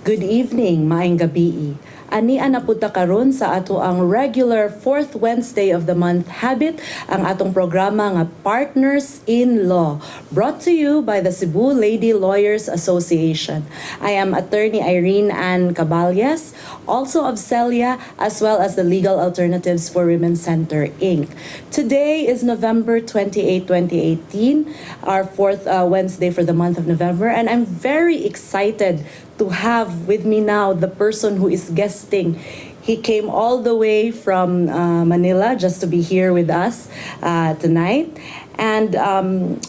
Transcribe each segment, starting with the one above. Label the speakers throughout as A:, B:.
A: Good evening, maayong gabi. Ani napunta karon sa ato ang regular fourth Wednesday of the month habit, ang atong programa nga Partners in Law, brought to you by the Cebu Lady Lawyers Association. I am Attorney Irene and Caballes, also of CELIA, as well as the Legal Alternatives for Women Center, Inc. Today is November 28, 2018, our fourth Wednesday for the month of November, and I'm very excited to have with me now the person who is guesting. He came all the way from Manila just to be here with us tonight. And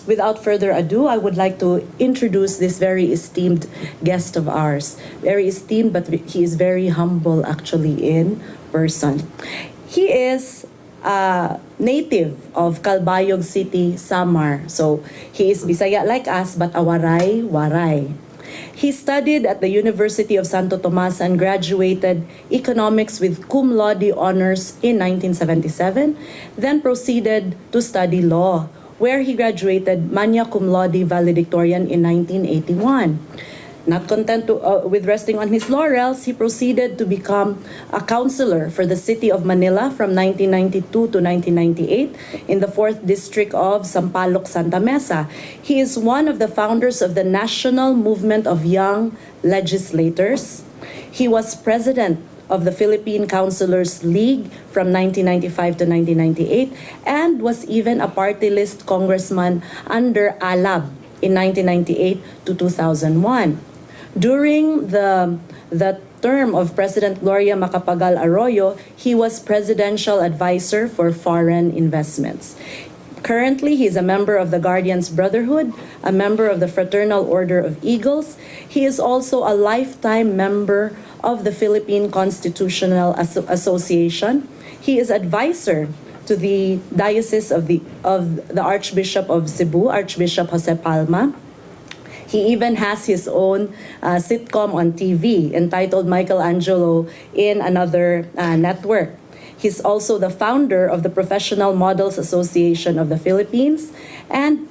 A: without further ado, I would like to introduce this very esteemed guest of ours. Very esteemed, but he is very humble actually in person. He is native of Calbayog City, Samar. So he is Bisaya like us, but a waray. He studied at the University of Santo Tomas and graduated economics with cum laude honors in 1977, then proceeded to study law, where he graduated magna cum laude valedictorian in 1981. Not content with resting on his laurels, he proceeded to become a counselor for the city of Manila from 1992 to 1998 in the 4th District of Sampaloc, Santa Mesa. He is one of the founders of the National Movement of Young Legislators. He was president of the Philippine Councilors League from 1995 to 1998 and was even a party list congressman under ALAB in 1998 to 2001. During the term of President Gloria Macapagal Arroyo, he was presidential advisor for foreign investments. Currently, he is a member of the Guardians Brotherhood, a member of the Fraternal Order of Eagles. He is also a lifetime member of the Philippine Constitutional Association. He is advisor to the Diocese of the Archbishop of Cebu, Archbishop Jose Palma. He even has his own sitcom on TV entitled Michelangelo in another network. He's also the founder of the Professional Models Association of the Philippines, and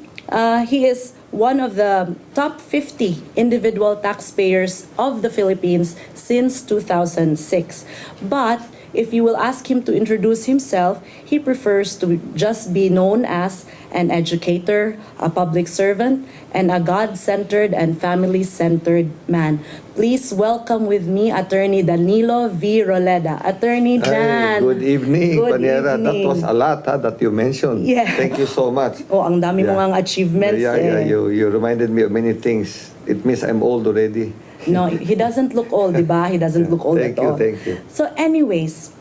A: he is one of the top 50 individual taxpayers of the Philippines since 2006. But if you will ask him to introduce himself, he prefers to just be known as an educator, a public servant, and a God-centered and family-centered man. Please welcome with me Attorney Danilo V. Robleda. Attorney Dan.
B: Hi, good evening,
A: Good
B: Paniera.
A: evening.
B: That was a lot that you mentioned.
A: Yeah.
B: Thank you so much.
A: Oh, ang dami mo ngang achievements.
B: You reminded me of many things. It means I'm old already.
A: No, he doesn't look old, di ba? He doesn't look old at all.
B: Thank you.
A: So anyways,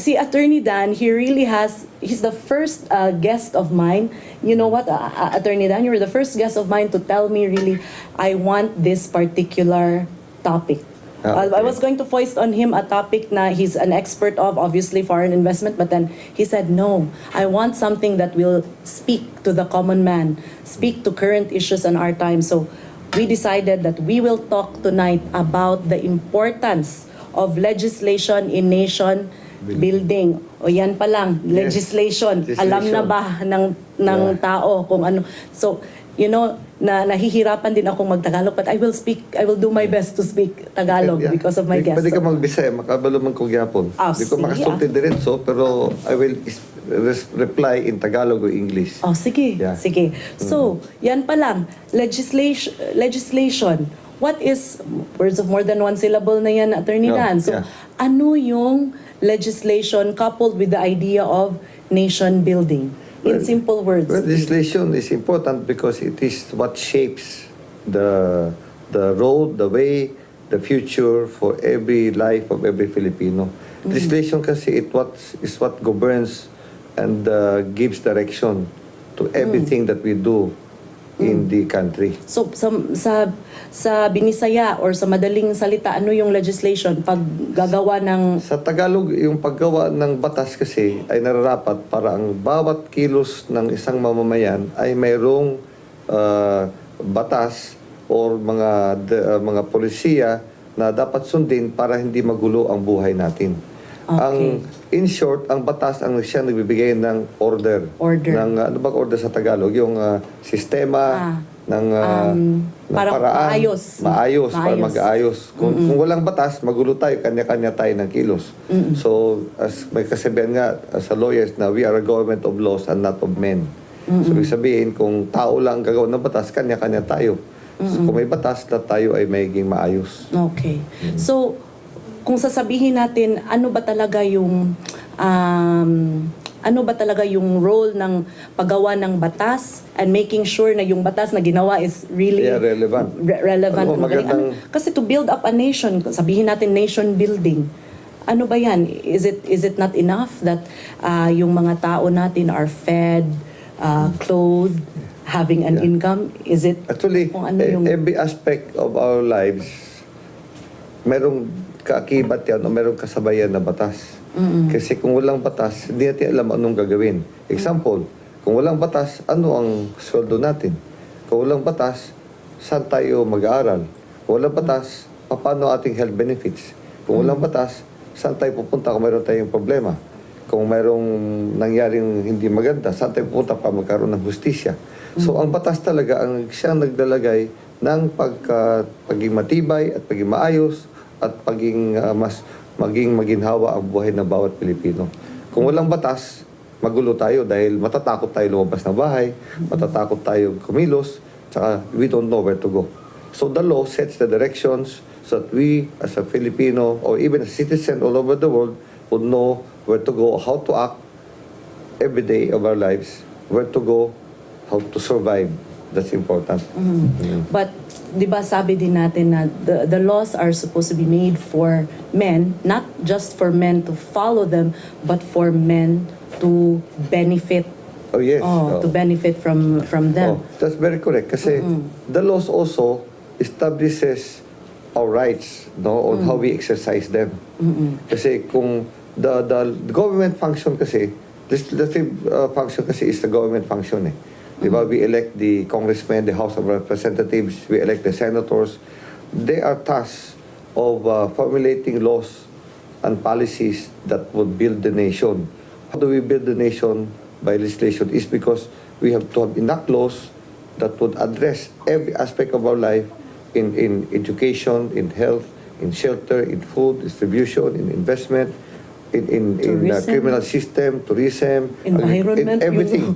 A: si Attorney Dan, he's the first guest of mine. You know what, Attorney Dan, you were the first guest of mine to tell me really, I want this particular topic.
B: Okay.
A: I was going to foist on him a topic na he's an expert of, obviously foreign investment, but then he said, no, I want something that will speak to the common man, speak to current issues in our time. So we decided that we will talk tonight about the importance of legislation in nation building. O yan pa lang, legislation. Alam na ba ng tao kung ano. So, you know, nahihirapan din akong mag-Tagalog, but I will do my best to speak Tagalog because of my guest.
B: Pwede ka mag-Bisaya, makabalo man kong gyapon. Hindi ko makasulti diretso, pero I will reply in Tagalog or English.
A: Oh, sige.
B: Yeah.
A: Sige. So, yan pa lang. Legislation. What is, words of more than one syllable na yan, Attorney Dan. So, ano yung legislation coupled with the idea of nation building? In simple words.
B: Well, legislation is important because it is what shapes the road, the way, the future for every life of every Filipino. Legislation kasi is what governs and gives direction to everything that we do in the country.
A: So sa Binisaya or sa madaling salita, ano yung legislation pag gagawa ng...
B: Sa Tagalog, yung paggawa ng batas kasi ay nararapat para ang bawat kilos ng isang mamamayan ay mayroong batas or mga polisiya na dapat sundin para hindi magulo ang buhay natin. Ang in short, ang batas ang siyang nagbibigay ng order.
A: Order.
B: Ng ano bang order sa Tagalog? Yung sistema ng
A: parang
B: paraan. Maayos. Para
A: Maayos.
B: mag-aayos. Kung walang batas, magulo tayo, kanya-kanya tayo ng kilos. So, as may kasabihan nga sa lawyers na we are a government of laws and not of men. So, ibig sabihin, kung tao lang gagawa ng batas, kanya-kanya tayo. So, kung may batas, na tayo ay magiging maayos.
A: Okay. So, kung sasabihin natin, ano ba talaga yung role ng paggawa ng batas and making sure na yung batas na ginawa is really
B: relevant.
A: relevant.
B: Ano, magandang-
A: Kasi to build up a nation, sabihin natin nation building, ano ba yan? Is it not enough that yung mga tao natin are fed, clothed, having an income? Is it
B: Actually,
A: kung ano yung
B: every aspect of our lives, merong kaakibat yan o merong kasabayan na batas. Kasi kung walang batas, hindi natin alam anong gagawin. Example, kung walang batas, ano ang sweldo natin? Kung walang batas, saan tayo mag-aaral? Kung walang batas, paano ating health benefits? Kung walang batas, saan tayo pupunta kung mayroon tayong problema? Kung mayroong nangyaring hindi maganda, saan tayo pupunta para magkaroon ng hustisya? So, ang batas talaga, ang siyang naglalagay ng pagiging matibay at pagiging maayos at pagiging maging maginhawa ang buhay ng bawat Pilipino. Kung walang batas, magulo tayo dahil matatakot tayo lumabas ng bahay, matatakot tayo kumilos, tsaka we don't know where to go. So the law sets the directions so that we as a Filipino or even a citizen all over the world would know where to go, how to act every day of our lives, where to go, how to survive. That's important.
A: But, di ba sabi din natin na the laws are supposed to be made for men, not just for men to follow them, but for men to benefit.
B: Oh yes.
A: To benefit from them.
B: That's very correct. Kasi the laws also establishes our rights, no, on how we exercise them. Kasi kung the government function kasi, the function kasi is the government function eh. Diba? We elect the congressmen, the House of Representatives, we elect the senators. They are tasked of formulating laws and policies that would build the nation. How do we build the nation by legislation? Is because we have to enact laws that would address every aspect of our life in education, in health, in shelter, in food, distribution, in investment, in criminal system, tourism,
A: environment,
B: in everything.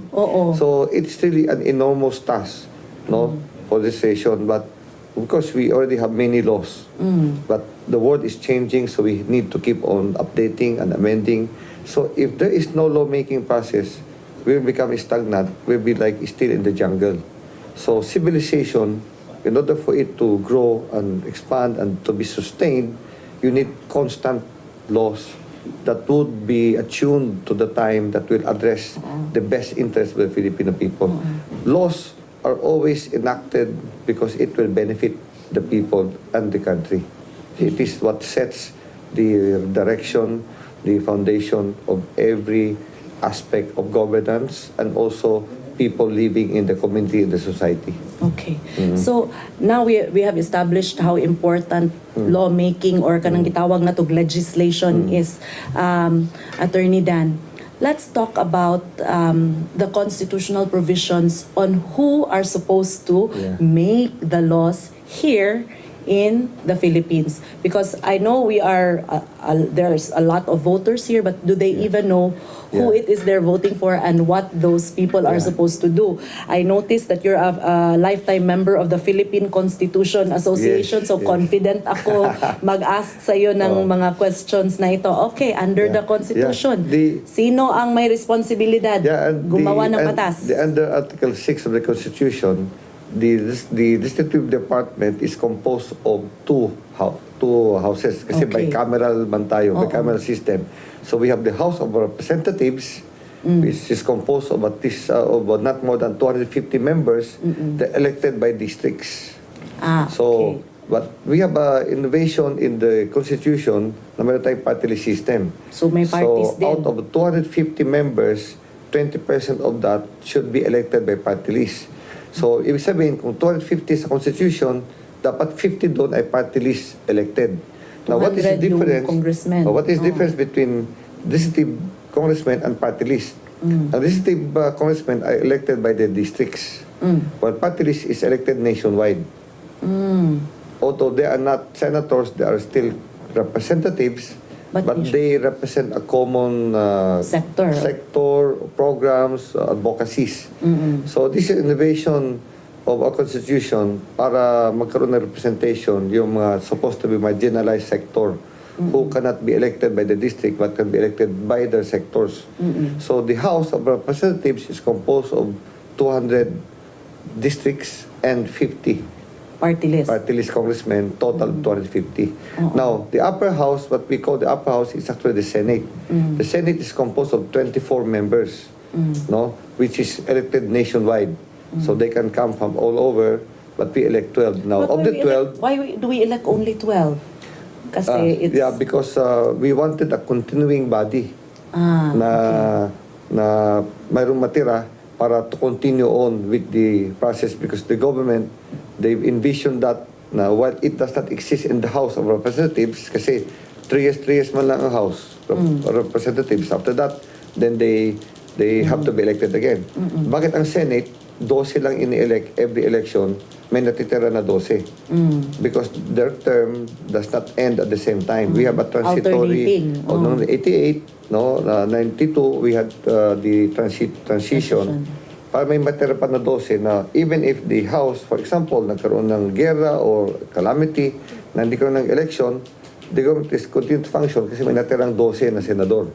A: So
B: it's really an enormous task, no, for this nation. But of course, we already have many laws. But the world is changing, so we need to keep on updating and amending. So if there is no lawmaking process, we'll become stagnant. We'll be like still in the jungle. So civilization, in order for it to grow and expand and to be sustained, you need constant laws that would be attuned to the time that will address the best interest of the Filipino people. Laws are always enacted because it will benefit the people and the country. It is what sets the direction, the foundation of every aspect of governance and also people living in the community and the society.
A: Okay. So now we have established how important lawmaking or kanang gitawag na tog legislation is. Attorney Dan, let's talk about the constitutional provisions on who are supposed to make the laws here in the Philippines, because I know we are there's a lot of voters here, but do they even know who it is they're voting for and what those people are supposed to do? I noticed that you're a lifetime member of the Philippine Constitution Association, so confident ako mag-ask sa'yo ng mga questions na ito. Okay, under the Constitution, sino ang may responsibilidad gumawa ng batas?
B: Under Article 6 of the Constitution, the Legislative Department is composed of two houses kasi bicameral man tayo, bicameral system. So we have the House of Representatives, which is composed of at least of not more than 250 members, elected by districts. So but we have innovation in the Constitution na meron tayong party list system.
A: So may parties din.
B: Out of 250 members, 20% of that should be elected by party list. So, ibig sabihin, kung 250 sa Constitution, dapat 50 doon ay party list elected. Now, what is the
A: 200 yung
B: difference?
A: congressman.
B: What is the
A: Oo.
B: difference between legislative congressman and party list? Ang legislative congressmen are elected by the districts, while party list is elected nationwide. Although they are not senators, they are still representatives, but they represent a common sector, programs, advocacies. So this is innovation of our constitution para magkaroon ng representation yung mga supposed to be marginalized sector who cannot be elected by the district but can be elected by their sectors. So the House of Representatives is composed of 200 districts and 50
A: Party list
B: congressmen, total 250. Now, the upper house, what we call the upper house, is actually the Senate. The Senate is composed of 24 members, no, which is elected nationwide. So they can come from all over, but we elect 12. Now, of the 12...
A: Why do we elect only 12? Kasi it's...
B: Yeah, because we wanted a continuing body na mayroong matira para to continue on with the process because the government, they've envisioned that na while it does not exist in the House of Representatives kasi 3 years man lang ang House of Representatives. After that, then they have to be elected again. Bakit ang Senate, 12 lang ini-elect every election, may natitira na 12. Because their term does not end at the same time. We have a transitory... Noong 88, no, 92, we had the transition. Para may matira pa na 12 na even if the House, for example, nagkaroon ng gera or calamity, na hindi karoon ng election, the government is continue to function kasi may natirang 12 na senador.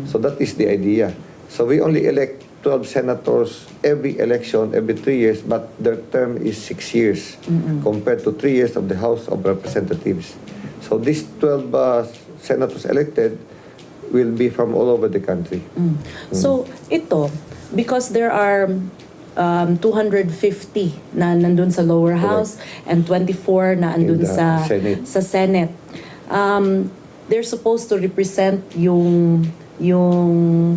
B: So that is the idea. So we only elect 12 senators every election, every 3 years, but their term is 6 years compared to 3 years of the House of Representatives. So these 12 senators elected will be from all over the country.
A: So ito, because there are 250 na nandun sa lower house and 24 na andun sa Senate. They're supposed to represent yung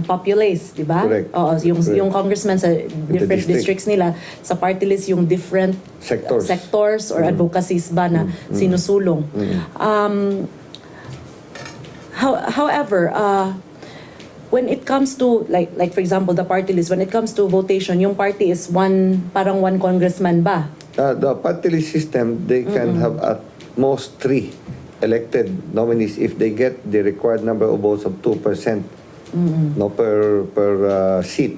A: populace, di ba?
B: Correct.
A: Oo, yung congressman sa different districts nila, sa party list yung different sectors or advocacies ba na sinusulong. However, when it comes to like for example the party list, when it comes to votation, yung party is parang one congressman ba?
B: The party list system, they can have at most 3 elected nominees if they get the required number of votes of 2% no, per seat.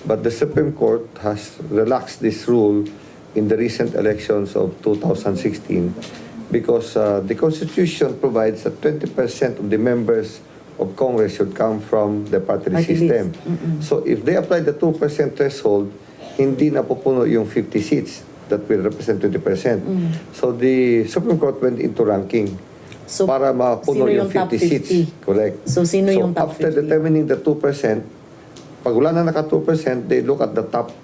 B: But the Supreme Court has relaxed this rule in the recent elections of 2016 because the Constitution provides that 20% of the members of Congress should come from the party list system. So if they apply the 2% threshold, hindi napupuno yung 50 seats that will represent 20%. So the Supreme Court went into ranking.
A: So,
B: para mapuno yung 50 seats. Correct.
A: So, sino yung top 50?
B: After determining the 2%, pag wala na naka 2%, they look at the top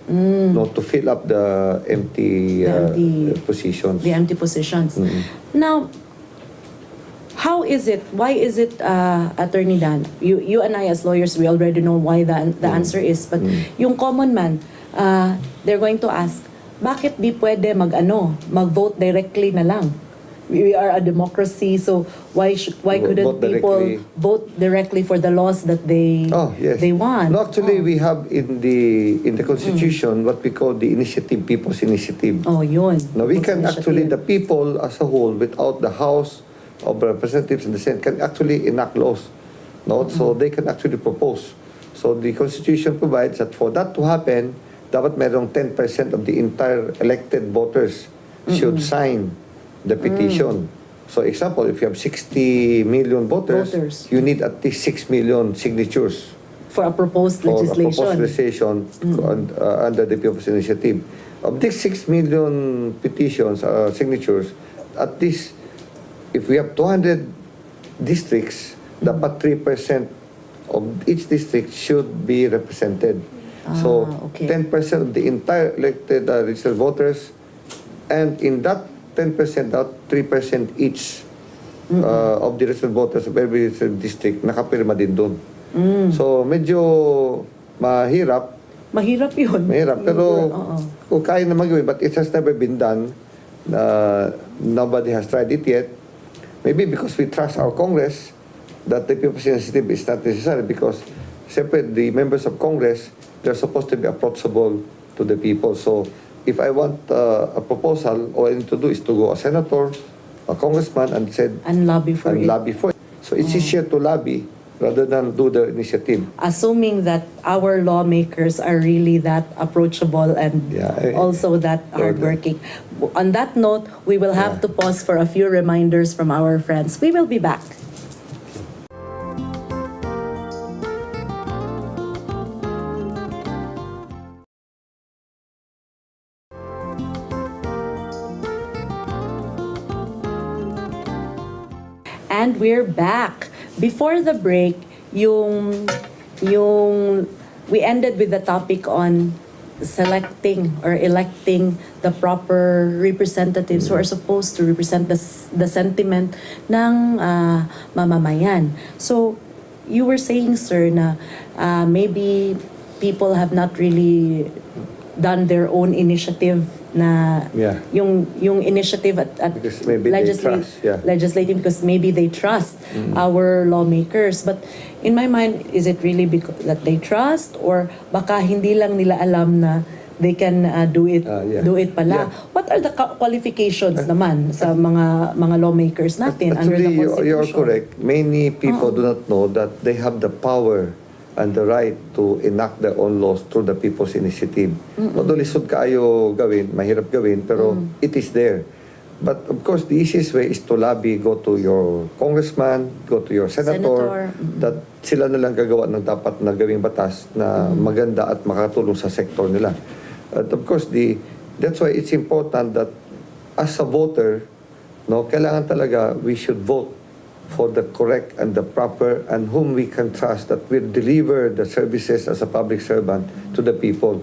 B: no, to fill up the empty positions.
A: The empty positions. Now, how is it, why is it, Attorney Dan, you and I as lawyers, we already know why the answer is, but yung common man, they're going to ask, bakit di pwede mag-vote directly na lang? We are a democracy, so why couldn't people vote directly for the laws that they want?
B: No, actually, we have in the Constitution what we call the People's Initiative.
A: Oh, yun.
B: Now, we can actually, the people as a whole, without the House of Representatives and the Senate, can actually enact laws. No? So they can actually propose. So the Constitution provides that for that to happen, dapat merong 10% of the entire elected voters should sign the petition. So example, if you have 60 million voters, you need at least 6 million signatures
A: for a proposed legislation
B: under the People's Initiative. Of these 6 million petitions, signatures, at least if we have 200 districts, dapat 3% of each district should be represented. So 10% of the entire elected registered voters, and in that 10%, out 3% each of the registered voters of every district nakapirma din doon. So medyo mahirap.
A: Mahirap yun.
B: Mahirap, pero kung kaya na magawin, but it has never been done. Nobody has tried it yet. Maybe because we trust our Congress that the people's initiative is not necessary because siyempre the members of Congress, they're supposed to be approachable to the people. So if I want a proposal, all I need to do is to go a senator, a congressman, and said
A: And lobby for it.
B: lobby for it. So it's easier to lobby rather than do the initiative.
A: Assuming that our lawmakers are really that approachable and also that hardworking. On that note, we will have to pause for a few reminders from our friends. We will be back. And we're back. Before the break, we ended with the topic on selecting or electing the proper representatives who are supposed to represent the sentiment ng mamamayan. So, you were saying, sir, na maybe people have not really done their own initiative na yung initiative at
B: Because maybe they trust,
A: legislating because maybe they trust our lawmakers. But in my mind, is it really because that they trust or baka hindi lang nila alam na they can do it pala? What are the qualifications naman sa mga lawmakers natin under the
B: Actually,
A: Constitution?
B: you're correct. Many people do not know that they have the power and the right to enact their own laws through the people's initiative. Although lisod kaayo gawin, mahirap gawin, pero it is there. But of course, the easiest way is to lobby, go to your congressman, go to your senator, that sila na lang gagawa ng dapat na gawing batas na maganda at makatulong sa sektor nila. At of course, that's why it's important that as a voter, kailangan talaga we should vote for the correct and the proper and whom we can trust that will deliver the services as a public servant to the people.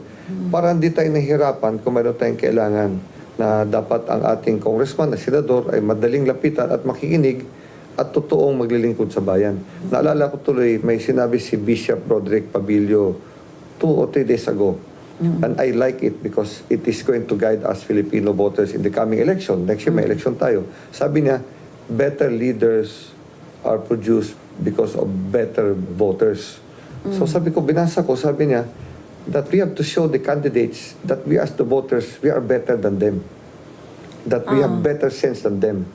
B: Para hindi tayo nahihirapan kung mayroon tayong kailangan na dapat ang ating congressman na senador ay madaling lapitan at makikinig at totoong maglilingkod sa bayan. Naalala ko tuloy, may sinabi si Bishop Roderick Pabilio 2 or 3 days ago. And I like it because it is going to guide us Filipino voters in the coming election. Next year may election tayo. Sabi niya, better leaders are produced because of better voters. So sabi ko, binasa ko, sabi niya, that we have to show the candidates that we as the voters, we are better than them. That we have better sense than them.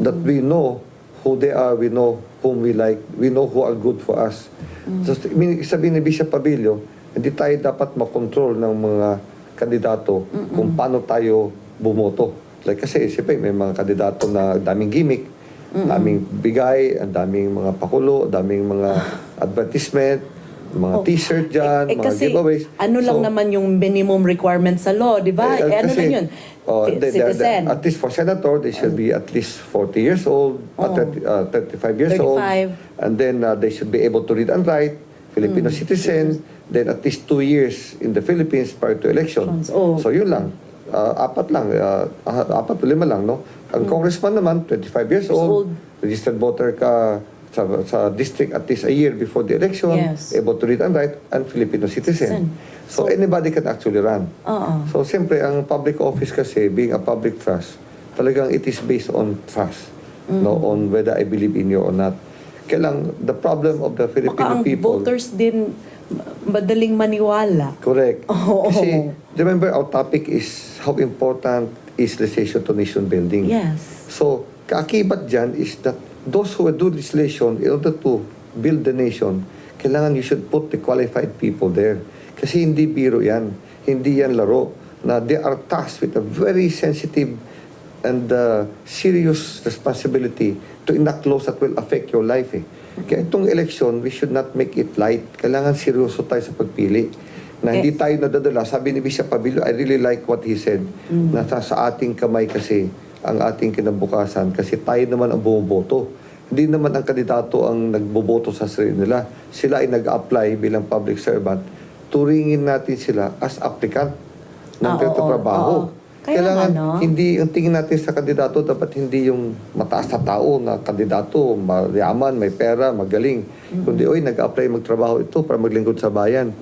B: That we know who they are, we know whom we like, we know who are good for us. So sabi ni Bishop Pabilio, hindi tayo dapat makontrol ng mga kandidato kung paano tayo bumoto. Like kasi, siyempre, may mga kandidato na daming gimmick, daming bigay, ang daming mga pakulo, daming mga advertisement, mga t-shirt dyan, mga
A: kasi
B: giveaways.
A: Ano lang naman yung minimum requirement sa law, di ba? Ano lang yun? Citizen.
B: At least for senator, they should be at least 40 years old, 35 years old. And then they should be able to read and write, Filipino citizen, then at least 2 years in the Philippines prior to election. So yun lang. Apat o lima lang, no? Ang congressman naman, 25 years old, registered voter ka sa district at least a year before the election, able to read and write, and Filipino citizen. So anybody can actually run. So siyempre, ang public office kasi, being a public trust, talagang it is based on trust, no, on whether I believe in you or not. Kailang, the problem of the Filipino people...
A: voters din madaling maniwala.
B: Correct. Kasi, remember, our topic is how important is legislation to nation building.
A: Yes.
B: So, kaakibat dyan is that those who do legislation in order to build the nation, kailangan you should put the qualified people there. Kasi hindi biro yan. Hindi yan laro. Na they are tasked with a very sensitive and serious responsibility to enact laws that will affect your life. Kaya itong election, we should not make it light. Kailangan seryoso tayo sa pagpili. Na hindi tayo nadadala. Sabi ni Bishop Pabilio, I really like what he said, na sa ating kamay kasi ang ating kinabukasan kasi tayo naman ang bumuboto. Hindi naman ang kandidato ang nagboboto sa sarili nila. Sila ay nag-apply bilang public servant. Turingin natin sila as applicant ng trabaho. Kailangan hindi ang tingin natin sa kandidato dapat hindi yung mataas na tao na kandidato, mayaman, may pera, magaling. Kundi, nag-apply magtrabaho ito para maglingkod sa bayan.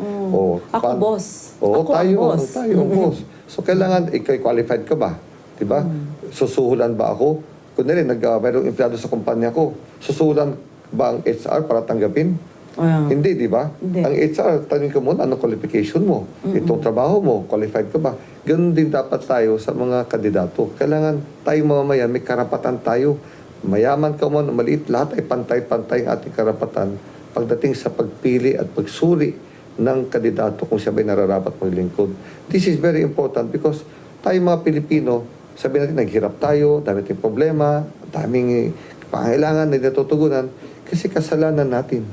A: Ako boss.
B: Ako tayo ang boss. So kailangan, ikaw qualified ka ba? Diba? Susuhulan ba ako? kunwari, mayroong empleyado sa kumpanya ko, susulan ba ang HR para tanggapin? Hindi, di ba?
A: Hindi.
B: Ang HR, tanong ko muna, ano qualification mo? Itong trabaho mo, qualified ka ba? Ganun din dapat tayo sa mga kandidato. Kailangan tayong mamamayan, may karapatan tayo. Mayaman ka man, maliit, lahat ay pantay-pantay ang ating karapatan pagdating sa pagpili at pagsuri ng kandidato kung siya ba'y nararapat maglingkod. This is very important because tayo mga Pilipino, sabihin natin, naghirap tayo, dami tayong problema, daming pangailangan na natutugunan kasi kasalanan natin.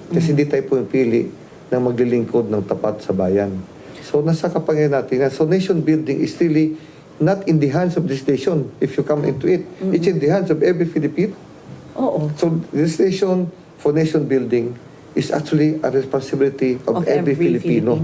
B: Kasi hindi tayo pumipili ng maglilingkod ng tapat sa bayan. So, nasa kapangyarihan natin. So, nation building is really not in the hands of this nation if you come into it. It's in the hands of every Filipino.
A: Oo.
B: So, this nation for nation building is actually a responsibility of every Filipino.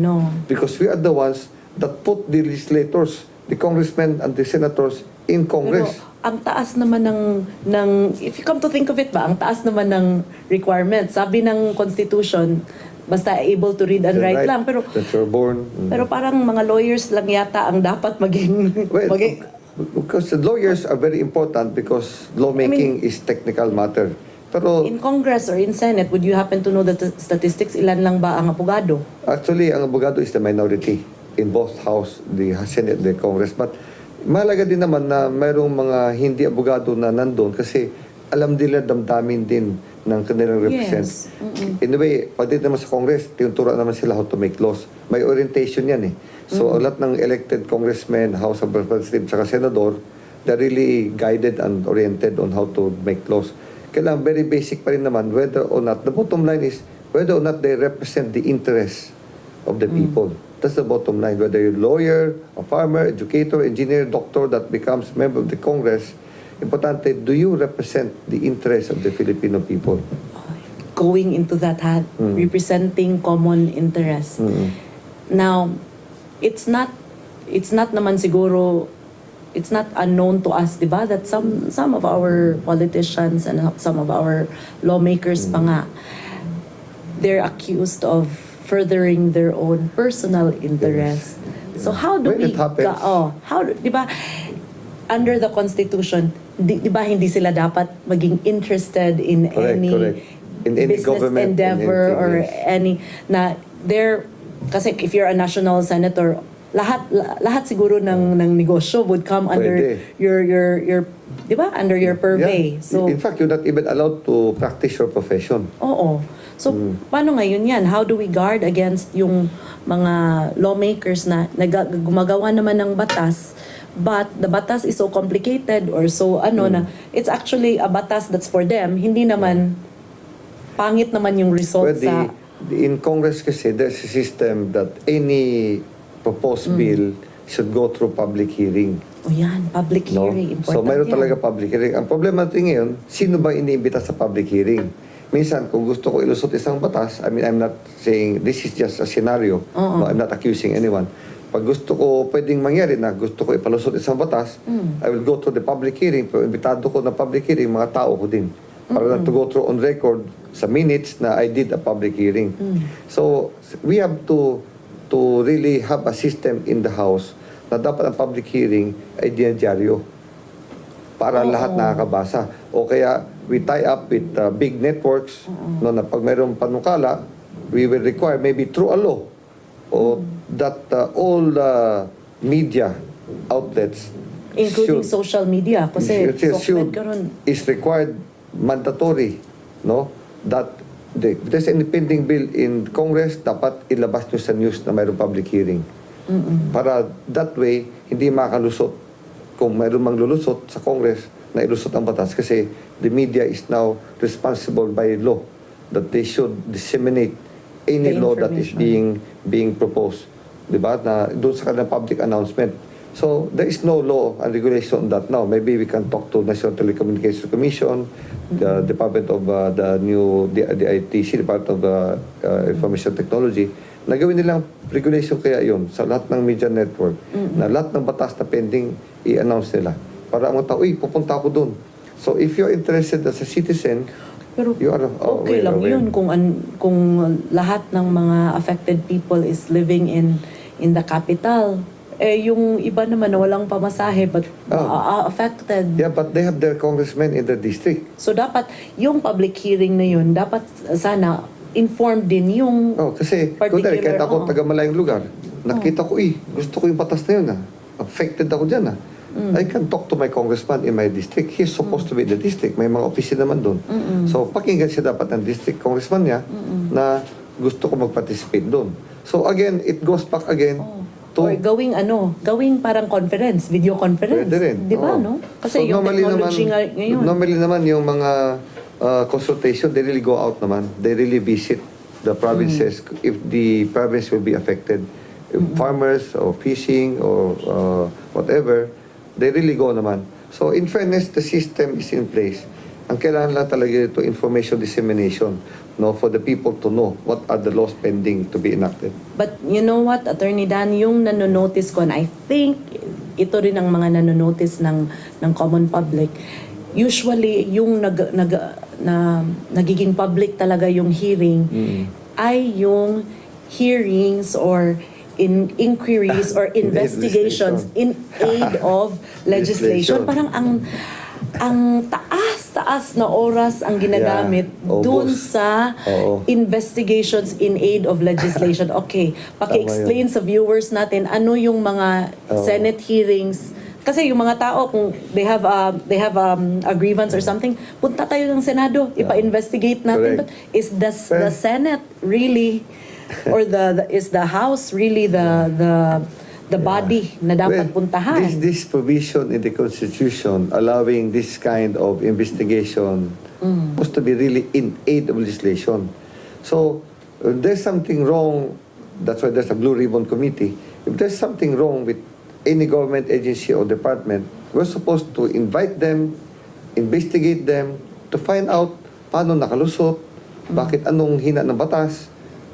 B: Because we are the ones that put the legislators, the congressmen and the senators in Congress.
A: Pero ang taas naman ng if you come to think of it ba, ang taas naman ng requirements. Sabi ng Constitution, basta able to read and write lang. Pero
B: that you're born.
A: pero parang mga lawyers lang yata ang dapat maging
B: Well, because the lawyers are very important because lawmaking is technical matter. Pero
A: in Congress or in Senate, would you happen to know the statistics? Ilan lang ba ang abogado?
B: actually, ang abogado is the minority in both House, the Senate, the Congress. But mahalaga din naman na mayroong mga hindi abogado na nandun kasi alam nila damdamin din ng kanilang represent.
A: Yes.
B: In a way, pagdating naman sa Congress, tinuturo naman sila how to make laws. May orientation yan eh. So, lahat ng elected congressmen, House of Representatives, saka Senador, they're really guided and oriented on how to make laws. Kailangan very basic pa rin naman whether or not, the bottom line is whether or not they represent the interests of the people. That's the bottom line. Whether you're a lawyer, a farmer, educator, engineer, doctor that becomes member of the Congress, importante, do you represent the interests of the Filipino people?
A: Going into that hat, representing common interest. Now, it's not naman siguro, it's not unknown to us, di ba, that some of our politicians and some of our lawmakers pa nga, they're accused of furthering their own personal interest. So how do
B: When
A: we
B: it happens.
A: di ba, under the Constitution, di ba hindi sila dapat maging interested in
B: Correct. In any
A: business
B: government, in
A: endeavor
B: anything,
A: or
B: yes.
A: any na they're kasi if you're a national senator, lahat siguro ng negosyo would come under your di ba, under your purvey.
B: Yeah.
A: So
B: in fact, you're not even allowed to practice your profession.
A: oo. So, paano ngayon yan? How do we guard against yung mga lawmakers na gumagawa naman ng batas, but the batas is so complicated or so na it's actually a batas that's for them, hindi naman pangit naman yung result
B: Well, in Congress kasi, there's a system that any proposed bill should go through public hearing.
A: O yan, public
B: No?
A: hearing. Important
B: So, mayroon
A: yan.
B: talaga public hearing. Ang problema natin ngayon, sino ba iniimbita sa public hearing? Minsan, kung gusto ko ilusot isang batas, I mean, I'm not saying this is just a scenario. No, I'm not accusing anyone. Pag gusto ko, pwedeng mangyari na gusto ko ipalusot isang batas, I will go to the public hearing. Pero imbitado ko na public hearing, mga tao ko din. Para na to go through on record sa minutes na I did a public hearing. So, we have to really have a system in the House na dapat ang public hearing ay dinadyaryo para lahat nakakabasa. O kaya, we tie up with big networks no, na pag mayroong panukala, we will require maybe through a law o that all media outlets
A: including social media kasi
B: should is required mandatory no that if there's any pending bill in Congress dapat ilabas nyo sa news na mayroong public hearing para that way hindi makalusot kung mayroong manglulusot sa Congress na ilusot ang batas kasi the media is now responsible by law that they should disseminate any
A: The
B: law that is being proposed, di ba? Na doon sa kanilang public announcement. So there is no law and regulation on that now. Maybe we can talk to National Telecommunications Commission, the Department of the ITC, Department of Information Technology. Nagawin nilang regulation kaya yun sa lahat ng media network na lahat ng batas na pending i-announce nila. Para ang mga tao, pupunta ako doon. So if you're interested as a citizen,
A: pero
B: you are
A: okay lang yun kung lahat ng mga affected people is living in the capital. yung iba naman na walang pamasahe but affected.
B: Yeah, but they have their congressmen in their district.
A: So dapat yung public hearing na yun, dapat sana informed din yung
B: Kasi, kunwari, kahit ako taga malayong lugar, nakita ko, gusto ko yung batas na yun, affected ako dyan, I can talk to my congressman in my district. He's supposed to be in the district. May mga opisina naman doon. So, pakinggan siya dapat ng district congressman niya na gusto ko mag-participate doon. So, again, it goes back again to...
A: Or gawing parang conference, video conference.
B: Pwede rin.
A: Di ba, no? Kasi yung technology ngayon.
B: Normally naman yung mga consultation, they really go out naman. They really visit the provinces if the province will be affected. If farmers or fishing or whatever, they really go naman. So, in fairness, the system is in place. Ang kailangan lang talaga ito, information dissemination, no, for the people to know what are the laws pending to be enacted.
A: But you know what, Attorney Dan, yung nanonotice ko, and I think ito rin ang mga nanonotice ng common public, usually yung nagiging public talaga yung hearing ay yung hearings or inquiries or investigations in aid of legislation. Parang ang taas na oras ang ginagamit dun sa investigations in aid of legislation. Okay, paki-explain sa viewers natin ano yung mga Senate hearings. Kasi yung mga tao, kung they have a grievance or something, punta tayo ng Senado, ipa-investigate natin. But is the Senate really or is the House really the body na dapat puntahan?
B: This provision in the Constitution allowing this kind of investigation supposed to be really in aid of legislation. So, there's something wrong, that's why there's a Blue Ribbon Committee. If there's something wrong with any government agency or department, we're supposed to invite them, investigate them, to find out paano nakalusot, bakit anong hina ng batas,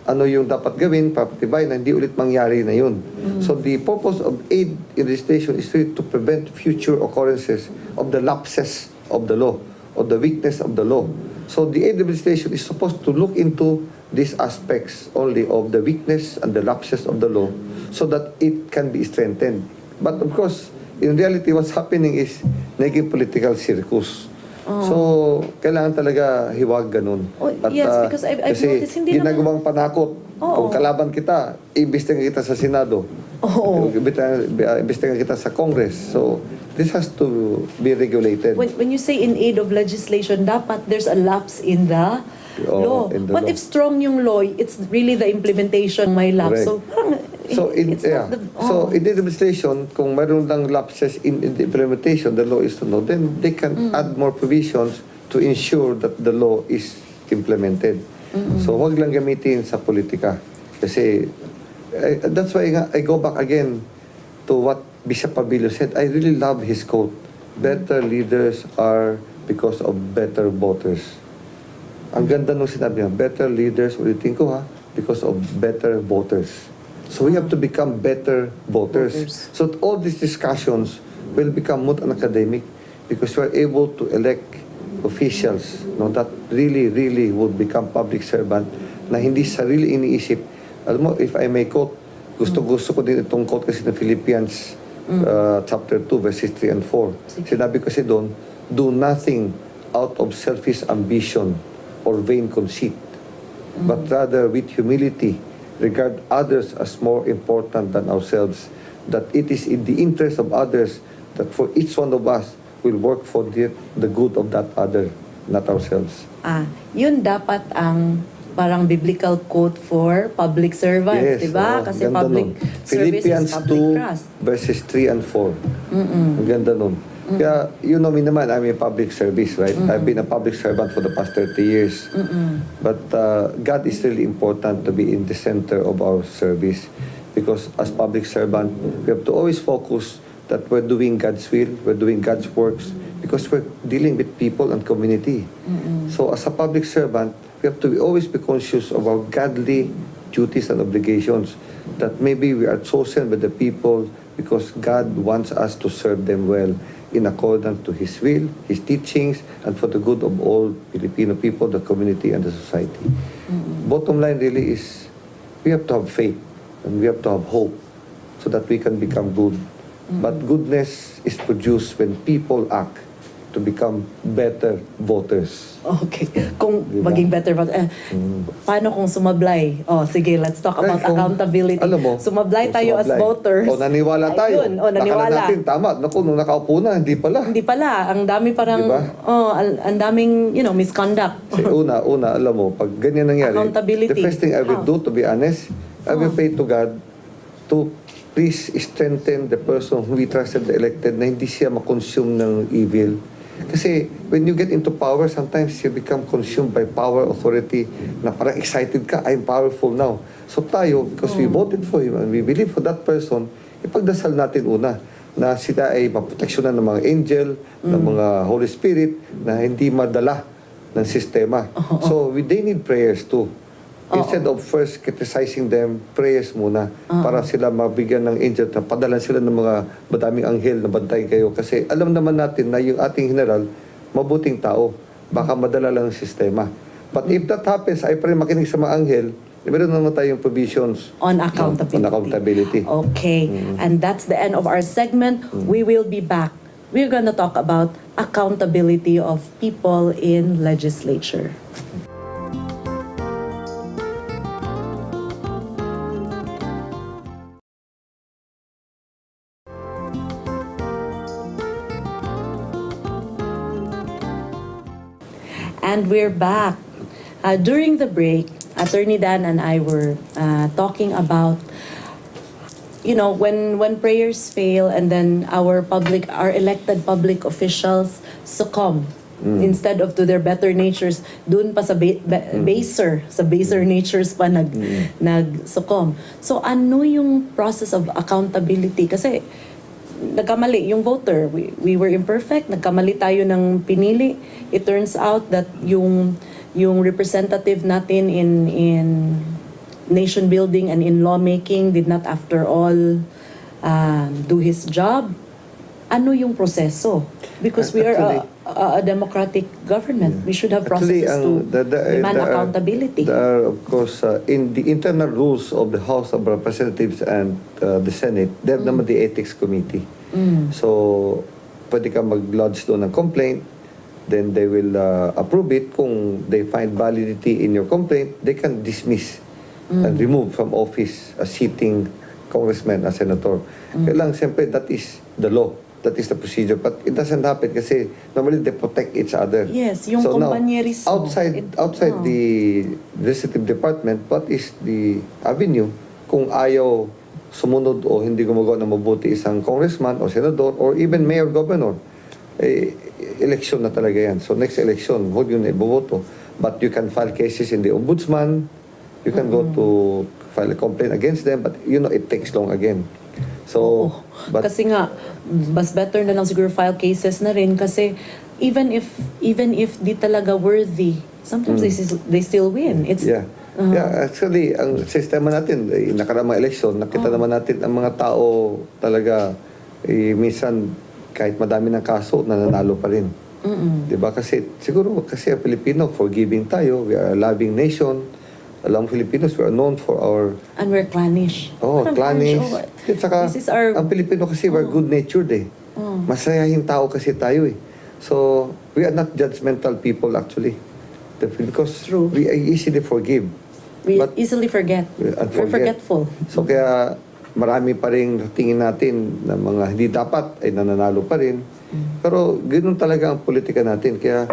B: ano yung dapat gawin para patibay na hindi ulit mangyari na yun. So the purpose of aid in legislation is really to prevent future occurrences of the lapses of the law, of the weakness of the law. So the aid legislation is supposed to look into these aspects only of the weakness and the lapses of the law so that it can be strengthened. But of course, in reality, what's happening is naging political circus. So, kailangan talaga hiwag ganun.
A: Yes, because I've noticed hindi
B: ginagawang panakot. Kung kalaban kita, imbestigahan kita sa Senado. Imbestigahan kita sa Congress. So, this has to be regulated.
A: When you say in aid of legislation, dapat there's a lapse in the law. What if strong yung law, it's really the implementation may lapse. So, in the legislation, kung mayroon lang lapses in the implementation, the law is to know, then they can add more provisions to ensure that the law is implemented. So, wag lang gamitin sa politika. Kasi, that's why I go back again to what Bishop Pabilio said. I really love his quote. Better leaders are because of better voters. Ang ganda nung sinabi niya, better leaders, ulitin ko because of better voters. So we have to become better voters. So all these discussions will become not an academic because we are able to elect officials that really would become public servant na hindi sarili iniisip. Alam mo, if I may quote, gusto ko din itong quote kasi ng Philippians chapter 2 verses 3 and 4. Sinabi kasi doon, do nothing out of selfish ambition or vain conceit, but rather with humility regard others as more important than ourselves, that it is in the interest of others that for each one of us will work for the good of that other, not ourselves. Yun dapat ang parang biblical quote for public servants, di ba? Kasi public service is public trust.
B: Philippians 2 verses 3 and 4. Ang ganda nun. Kaya, you know me naman, I'm in public service, right? I've been a public servant for the past 30 years. But God is really important to be in the center of our service. Because as public servant, we have to always focus that we're doing God's will, we're doing God's works, because we're dealing with people and community. So as a public servant, we have to always be conscious of our godly duties and obligations, that maybe we are chosen by the people because God wants us to serve them well in accordance to His will, His teachings, and for the good of all Filipino people, the community, and the society. Bottom line really is, we have to have faith, and we have to have hope. so that we can become good. But goodness is produced when people act to become better voters.
A: Okay. Kung
B: Diba?
A: maging better, paano kung sumablay? Oh, sige, let's talk about
B: Kung,
A: accountability.
B: alam mo,
A: Sumablay
B: kung
A: tayo as
B: sumablay.
A: voters.
B: O naniwala tayo.
A: Ayun, o naniwala.
B: Akala natin, tama. Naku, nung nakaupo na, hindi pala.
A: Hindi pala. Ang dami parang,
B: Diba?
A: ang daming, misconduct.
B: Kasi una, alam mo, pag ganyan nangyari,
A: Accountability.
B: the first thing I will do, to be honest, I will pray to God to please strengthen the person who we trusted, the elected, na hindi siya makonsume ng evil. Kasi when you get into power, sometimes you become consumed by power, authority, na parang excited ka, I'm powerful now. So tayo, because we voted for him and we believe for that person, ipagdasal natin una na sila ay maproteksyonan ng mga angel, ng mga Holy Spirit, na hindi madala ng sistema. So they need prayers too. Instead of first criticizing them, prayers muna para sila mabigyan ng angel na padalan sila ng mga madaming anghel na bantayan kayo. Kasi alam naman natin na yung ating general, mabuting tao. Baka madala lang ang sistema. But if that happens, ay pa rin makinig sa mga anghel, meron naman tayong provisions
A: On accountability.
B: on accountability.
A: Okay. And that's the end of our segment. We will be back. We're gonna talk about accountability of people in legislature. And we're back. During the break, Attorney Dan and I were talking about, when prayers fail and then our elected public officials succumb instead of to their better natures, dun pa sa baser natures pa nag-succumb. So ano yung process of accountability? Kasi nagkamali yung voter. We were imperfect. Nagkamali tayo ng pinili. It turns out that yung representative natin in nation building and in lawmaking did not after all do his job. Ano yung proseso? Because we are a democratic government. We should have processes to demand accountability.
B: There are, of course, in the internal rules of the House of Representatives and the Senate, they have naman the Ethics Committee. So, pwede ka mag-lodge doon ng complaint, then they will approve it. Kung they find validity in your complaint, they can dismiss and remove from office a sitting congressman, a senator. Kailang, siyempre, that is the law. That is the procedure. But it doesn't happen kasi normally they protect each other.
A: Yes, yung
B: so now,
A: kompanyerismo.
B: outside the legislative department, what is the avenue kung ayaw sumunod o hindi gumagawa ng mabuti isang congressman o senador or even mayor, governor? Election na talaga yan. So next election, huwag yun iboboto. But you can file cases in the ombudsman. You can go to file a complaint against them. But it takes long again. So, but
A: kasi nga, mas better na lang siguro file cases na rin kasi even if di talaga worthy, sometimes they still win. It's
B: yeah. Actually, ang sistema natin, nakaraang mga eleksyon, nakita naman natin ang mga tao talaga, minsan kahit madami ng kaso, nananalo pa rin. Diba? Kasi siguro kasi ang Pilipino, forgiving tayo, we are a loving nation. Alam Filipinos, we are known for our...
A: And we're clannish.
B: Clannish. At saka,
A: this is our...
B: ang Pilipino kasi, we're good-natured eh. Masayahin tao kasi tayo eh. So, we are not judgmental people actually. Because
A: True.
B: we easily forgive.
A: We easily forget. We're forgetful.
B: So, kaya marami pa rin tingin natin na mga hindi dapat ay nananalo pa rin. Pero, ganoon talaga ang politika natin. Kaya,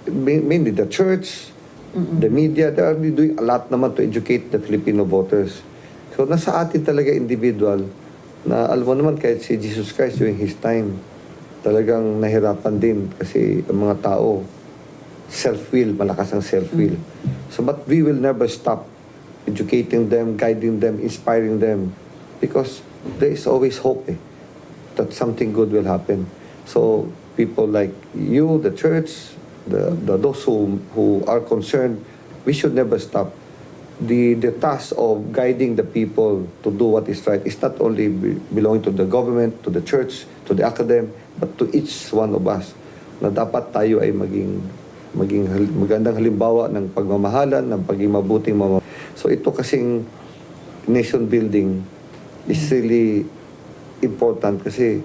B: mainly the church, the media, they are doing a lot naman to educate the Filipino voters. So, nasa atin talaga individual na alam mo naman kahit si Jesus Christ during His time, talagang nahirapan din kasi ang mga tao, self-will, malakas ang self-will. So, but we will never stop educating them, guiding them, inspiring them because there is always hope that something good will happen. So, people like you, the church, those who are concerned, we should never stop. The task of guiding the people to do what is right is not only belonging to the government, to the church, to the academy, but to each one of us. Na dapat tayo ay maging magandang halimbawa ng pagmamahalan, ng pagiging mabuting So ito kasing nation building, is really important kasi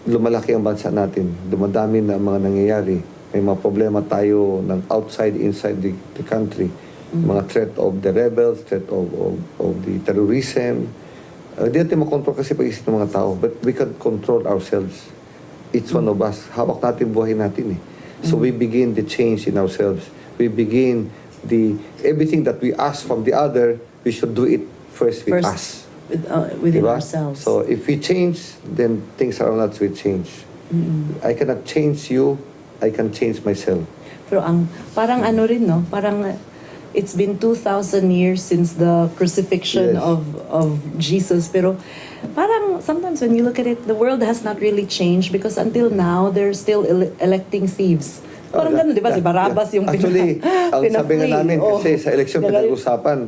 B: lumalaki ang bansa natin. Dumadami na ang mga nangyayari. May mga problema tayo ng outside, inside the country. Mga threat of the rebels, threat of the terrorism. Hindi natin makontrol kasi pag-isip ng mga tao. But we can control ourselves. Each one of us. Hawak natin buhay natin eh. So we begin the change in ourselves. We begin everything that we ask from the other, we should do it first with us.
A: Within
B: Diba?
A: ourselves.
B: So if we change, then things around us will change. I cannot change you, I can change myself.
A: Pero parang ano rin, no? Parang it's been 2,000 years since the crucifixion
B: Yes.
A: of Jesus. Pero parang sometimes when you look at it, the world has not really changed because until now, they're still electing thieves. Parang ganun, di ba? Si Barabbas yung
B: Actually, ang sabi nga namin kasi sa election pinag-usapan,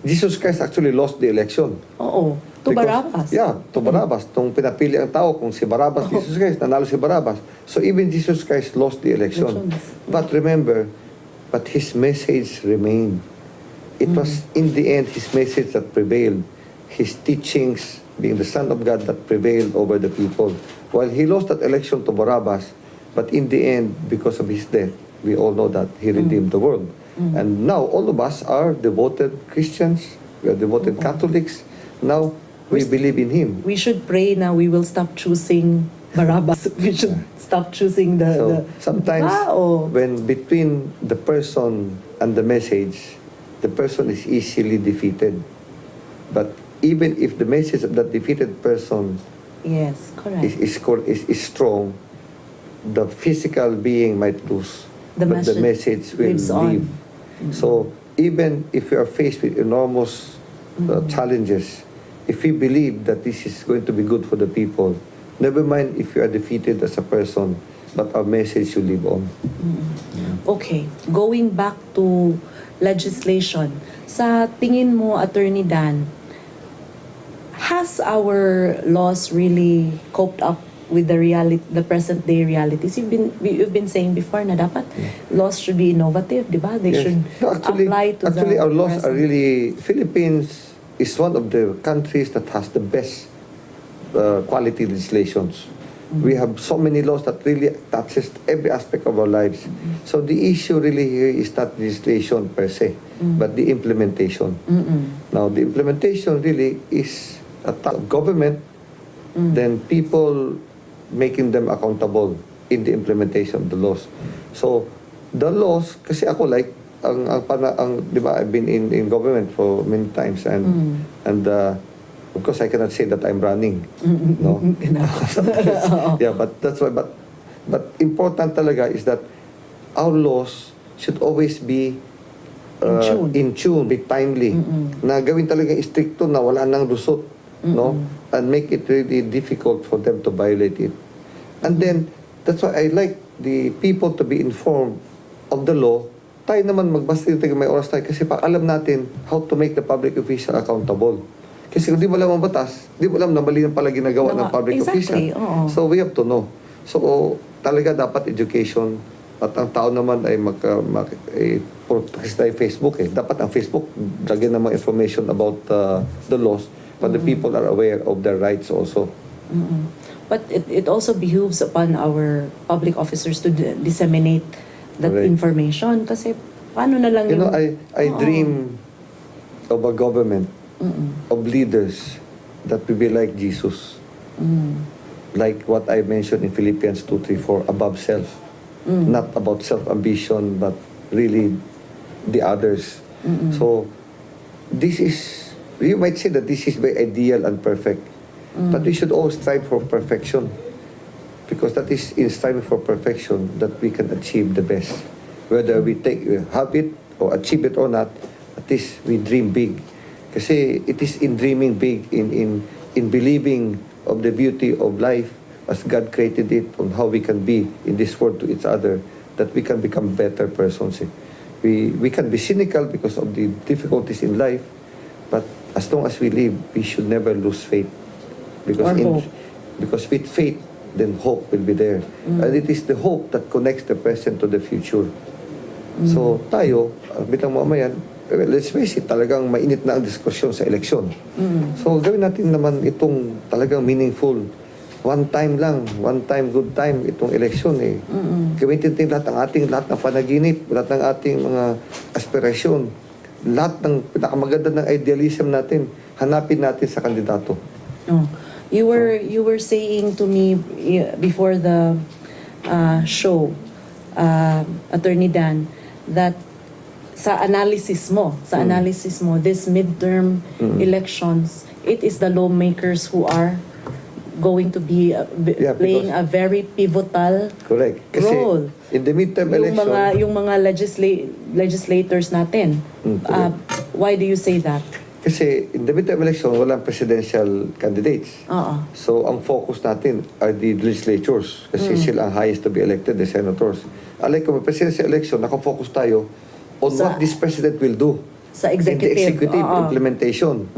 B: Jesus Christ actually lost the election.
A: Oo. To Barabbas.
B: Yeah, to Barabbas. Nung pinapili ang tao kung si Barabbas, Jesus Christ, nanalo si Barabbas. So even Jesus Christ lost the election. But remember, but his message remained. It was in the end his message that prevailed. His teachings, being the Son of God, that prevailed over the people. While he lost that election to Barabbas, but in the end, because of his death, we all know that he redeemed the world. And now, all of us are devoted Christians. We are devoted Catholics. Now, we believe in him.
A: We should pray now we will stop choosing Barabbas. We should stop choosing the
B: Sometimes,
A: tao.
B: when between the person and the message, the person is easily defeated. But even if the message of that defeated person
A: Yes, correct.
B: is strong, the physical being might lose, but the message will
A: lives on.
B: live. So even if we are faced with enormous challenges, if we believe that this is going to be good for the people, never mind if we are defeated as a person, but our message will live on.
A: Okay, going back to legislation, sa tingin mo, Attorney Dan, has our laws really coped up with the present day realities? You've been saying before na dapat laws should be innovative, di ba? They
B: Yes.
A: should
B: No,
A: apply to
B: actually,
A: the
B: our laws are
A: present.
B: really... Philippines is one of the countries that has the best quality legislations. We have so many laws that really touches every aspect of our lives. So the issue really here is not legislation per se, but the implementation. Now, the implementation really is a government, then people making them accountable in the implementation of the laws. So, the laws, kasi ako like, di ba, I've been in government for many times and of course, I cannot say that I'm running. No? Yeah, but that's why, but important talaga is that our laws should always be in tune, be timely. Na gawin talaga stricto na wala nang lusot. No? And make it really difficult for them to violate it. And then, that's why I like the people to be informed of the law. Tayo naman magbasta dito may oras tayo kasi pa alam natin how to make the public official accountable. Kasi kung di mo alam ang batas, di mo alam na mali ang pala ginagawa ng public official. So we have to know. So talaga dapat education at ang tao naman ay kasi Facebook eh. Dapat ang Facebook lagyan ng mga information about the laws, but the people are aware of their rights also.
A: But it also behooves upon our public officers to disseminate that information kasi paano na lang
B: You know, I dream of a government of leaders that will be like Jesus. Like what I mentioned in Philippians 2:3-4, above self. Not about self-ambition, but really the others. So, this is, you might say that this is very ideal and perfect. But we should always strive for perfection. Because that is in striving for perfection that we can achieve the best. Whether we have it or achieve it or not, at least we dream big. Kasi it is in dreaming big, in believing of the beauty of life as God created it, on how we can be in this world to each other, that we can become better persons. We can be cynical because of the difficulties in life, but as long as we live, we should never lose faith. Because with faith, then hope will be there. And it is the hope that connects the present to the future. So tayo, bilang mamayan, let's face it, talagang mainit na ang diskusyon sa eleksyon. So gawin natin naman itong talagang meaningful. One time lang, one time, good time itong eleksyon eh. Gamitin natin lahat ng panaginip, lahat ng ating mga aspirasyon, lahat ng pinakamaganda ng idealism natin, hanapin natin sa kandidato.
A: Oh. You were saying to me before the show, Attorney Dan, that sa analysis mo, this midterm elections, it is the lawmakers who are going to be playing a very pivotal
B: Correct. Kasi
A: role.
B: in the midterm election,
A: Yung mga legislators natin. Why do you say that?
B: kasi in the midterm election, walang presidential candidates.
A: Oo.
B: So, ang focus natin are the legislatures kasi sila ang highest to be elected, the senators. Unlike kung may presidential election, nakafocus tayo on what this president will do
A: Sa
B: in the
A: executive.
B: executive
A: Oo.
B: implementation.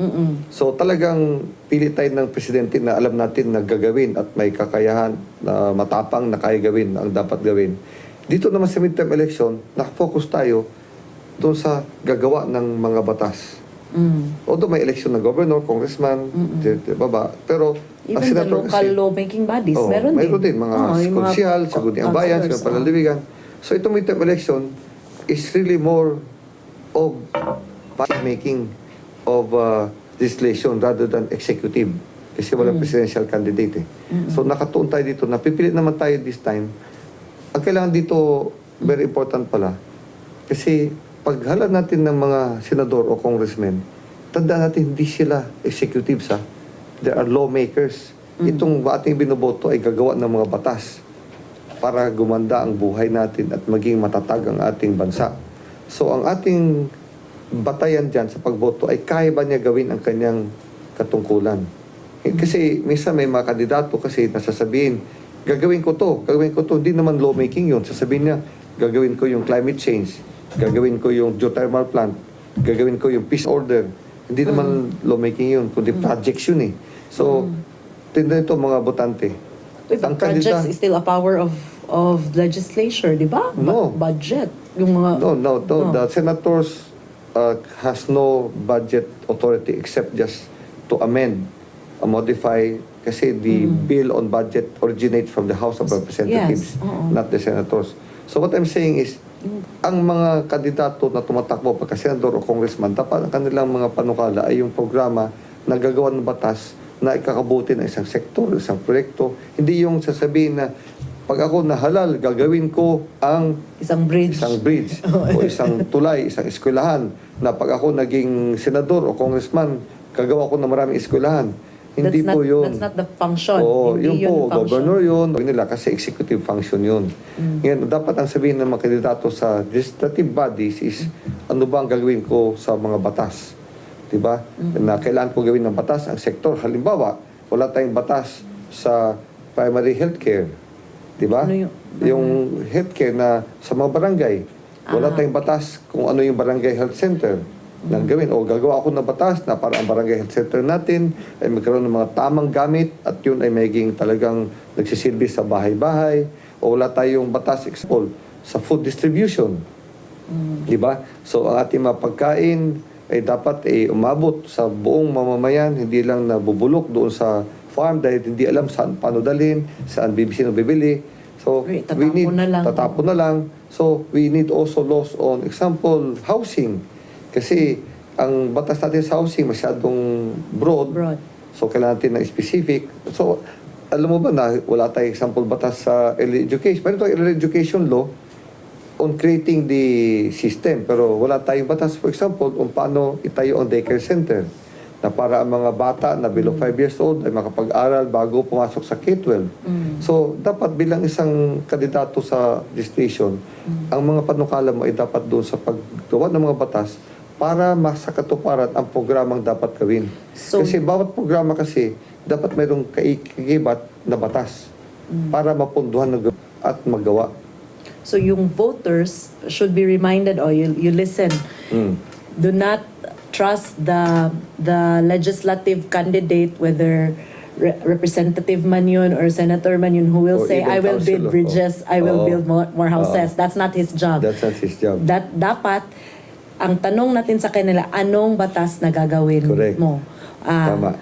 B: So, talagang pili tayo ng presidente na alam natin na gagawin at may kakayahan na matapang na kaya gawin ang dapat gawin. Dito naman sa midterm election, nakafocus tayo doon sa gagawa ng mga batas. Although may election ng governor, congressman, baba, pero ang
A: Even the
B: senator
A: local
B: kasi,
A: lawmaking bodies, meron din.
B: mga
A: Yung mga
B: konsyal, Sangguniang Bayan,
A: councilors,
B: sa Panlaliwigan. So itong midterm election is really more of making of legislation rather than executive. Kasi walang presidential candidate eh. So nakatuon tayo dito, napipilit naman tayo this time. Ang kailangan dito, very important pala, kasi paghala natin ng mga senador o congressmen, tandaan natin hindi sila executives ha. They are lawmakers. Itong ating binoboto ay gagawa ng mga batas para gumanda ang buhay natin at maging matatag ang ating bansa. So ang ating batayan dyan sa pagboto ay kaya ba niya gawin ang kanyang katungkulan. Kasi minsan may mga kandidato kasi nasasabihin, gagawin ko to, hindi naman lawmaking yun. Sasabihin niya, gagawin ko yung climate change, gagawin ko yung geothermal plant, gagawin ko yung peace order. Hindi naman lawmaking yun, kundi projects yun eh. So, tindan ito mga botante.
A: But projects is still a power of legislature, di ba?
B: No.
A: Budget. Yung mga...
B: No. The senators has no budget authority except just to amend, modify, kasi the bill on budget originates from the House of Representatives, not the senators. So what I'm saying is, ang mga kandidato na tumatakbo pagka-senador o congressman, dapat ang kanilang mga panukala ay yung programa na gagawa ng batas na ikakabuti ng isang sektor, isang proyekto. Hindi yung sasabihin na pag ako nahalal, gagawin ko ang
A: Isang bridge.
B: o isang tulay, isang eskwelahan, na pag ako naging senador o congressman, gagawa ko ng maraming eskwelahan. Hindi po yun.
A: That's not the function.
B: Oo,
A: Hindi
B: yun po,
A: function.
B: governor yun, nila kasi executive function yun. Ngayon, dapat ang sabihin ng mga kandidato sa legislative bodies is, ano ba ang gagawin ko sa mga batas? Diba? Na kailangan ko gawin ng batas ang sektor. Halimbawa, wala tayong batas sa primary healthcare. Diba?
A: Ano
B: yung healthcare na sa mga barangay. Wala tayong batas kung ano yung barangay health center nang gawin. O gagawa ako ng batas na para ang barangay health center natin ay magkaroon ng mga tamang gamit at yun ay magiging talagang nagsisilbi sa bahay-bahay. O wala tayong batas, example, sa food distribution. Diba? So ang ating mga pagkain ay dapat umabot sa buong mamamayan, hindi lang nabubulok doon sa farm dahil hindi alam saan paano dalhin, saan bibili. So, tatapon na lang. So, we need also laws on, example, housing. Kasi, ang batas natin sa housing masyadong broad. So, kailangan natin ng specific. So, alam mo ba na wala tayong example batas sa early education? Meron tayong early education law on creating the system. Pero wala tayong batas, for example, kung paano itayo ang daycare center na para ang mga bata na below 5 years old ay makapag-aral bago pumasok sa K-12. So, dapat bilang isang kandidato sa legislation, ang mga panukala mo ay dapat doon sa paggawa ng mga batas para masakatuparan ang programang dapat gawin.
A: So,
B: kasi bawat programa kasi dapat mayroong kaikibat na batas para mapunduhan at magawa.
A: So yung voters should be reminded, or you listen. Do not trust the legislative candidate, whether representative man yun or senator man yun, who will
B: Or
A: say,
B: even
A: I will build
B: councilor.
A: bridges, I will build more houses. That's not his job.
B: That's not his job.
A: That dapat ang tanong natin sa kanila, anong batas na gagawin
B: Correct.
A: mo?
B: Tama.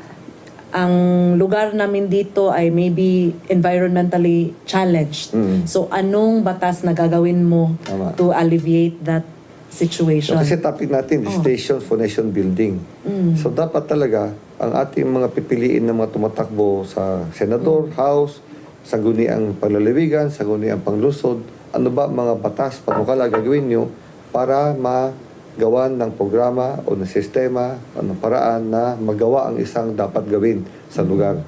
A: Ang lugar namin dito ay maybe environmentally challenged. So, anong batas na gagawin mo
B: Tama.
A: to alleviate that situation?
B: Kasi topic natin, legislation for nation building. So dapat talaga, ang ating mga pipiliin na mga tumatakbo sa senador, house, sangguniang panlalawigan, sangguniang panglusod, ano ba mga batas, panukala gagawin nyo para magawan ng programa o ng sistema, anong paraan na magawa ang isang dapat gawin sa lugar.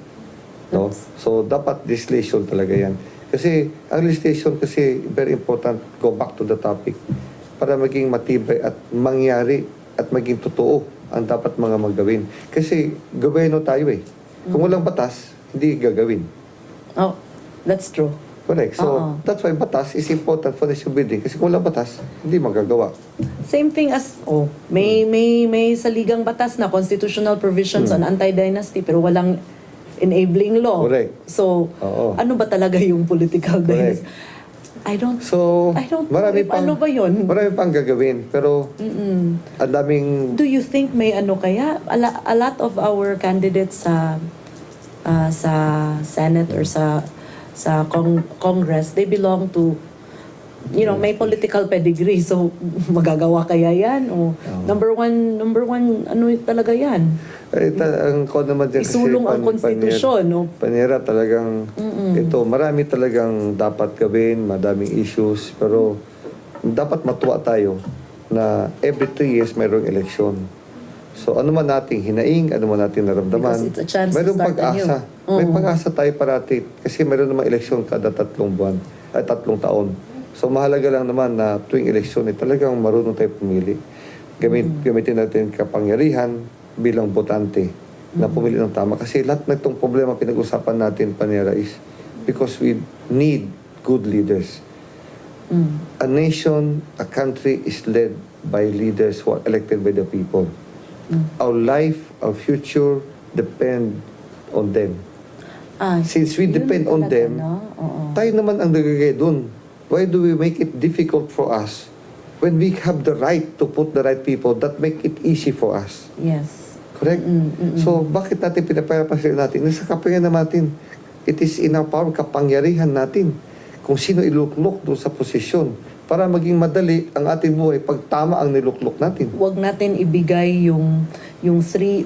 B: No? So dapat legislation talaga yan. Kasi ang legislation kasi very important, go back to the topic, para maging matibay at mangyari at maging totoo ang dapat mga magawin. Kasi gobyerno tayo eh. Kung walang batas, hindi gagawin.
A: Oh, that's true.
B: Correct. So, that's why batas is important for nation building. Kasi kung walang batas, hindi magagawa.
A: Same thing as may saligang batas na constitutional provisions on anti-dynasty pero walang enabling law.
B: Correct.
A: So,
B: Oo.
A: ano ba talaga yung political dynasty? I don't know
B: marami
A: if ano ba yun.
B: Marami pang gagawin. Pero, ang daming...
A: Do you think may ano kaya? A lot of our candidates sa Senate or sa Congress, they belong to, may political pedigree. So, magagawa kaya yan? O, number one, ano talaga yan?
B: ang ko naman dyan
A: Isulong ang konstitusyon, no?
B: Panira talagang, ito, marami talagang dapat gawin, madaming issues, pero dapat matuwa tayo na every 3 years mayroong eleksyon. So, ano man nating hinaing, ano man nating naramdaman,
A: Because it's a chance to
B: mayroong
A: start
B: pag-asa.
A: anew.
B: May pag-asa tayo parati. Kasi mayroon namang eleksyon kada 3 buwan, ay 3 taon. So, mahalaga lang naman na tuwing eleksyon ay talagang marunong tayo pumili. Gamitin natin kapangyarihan bilang botante na pumili ng tama. Kasi lahat ng itong problema pinag-usapan natin, Panera, is because we need good leaders. A nation, a country is led by leaders who are elected by the people. Our life, our future depend on them. Since we
A: Yun
B: depend on
A: talaga,
B: them,
A: no? Oo.
B: tayo naman ang nagagay dun. Why do we make it difficult for us when we have the right to put the right people that make it easy for us?
A: Yes.
B: Correct? So, bakit natin pinapahirapan sila natin? Nasa kapangyarihan natin. It is in our power, kapangyarihan natin. Kung sino iluklok doon sa posisyon para maging madali ang ating buhay pag tama ang niluklok natin.
A: Huwag natin ibigay